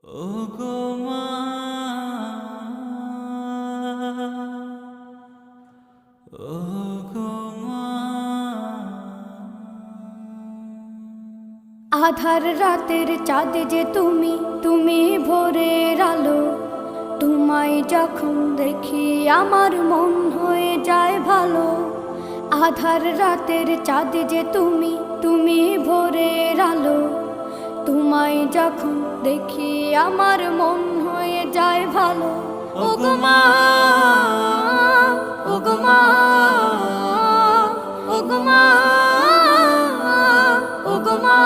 ওগো মা, ওগো মা। আধার রাতের চাঁদ যে তুমি, তুমি ভোরের আলো। তোমায় যখন দেখি আমার মন হয়ে যায় ভালো। আধার রাতের চাঁদ যে তুমি, তুমি ভোরের আলো। তোমায় যখন দেখি আমার মন হয়ে যায় ভালো। ওগো মা, ওগো মা, ওগো মা, ওগো মা।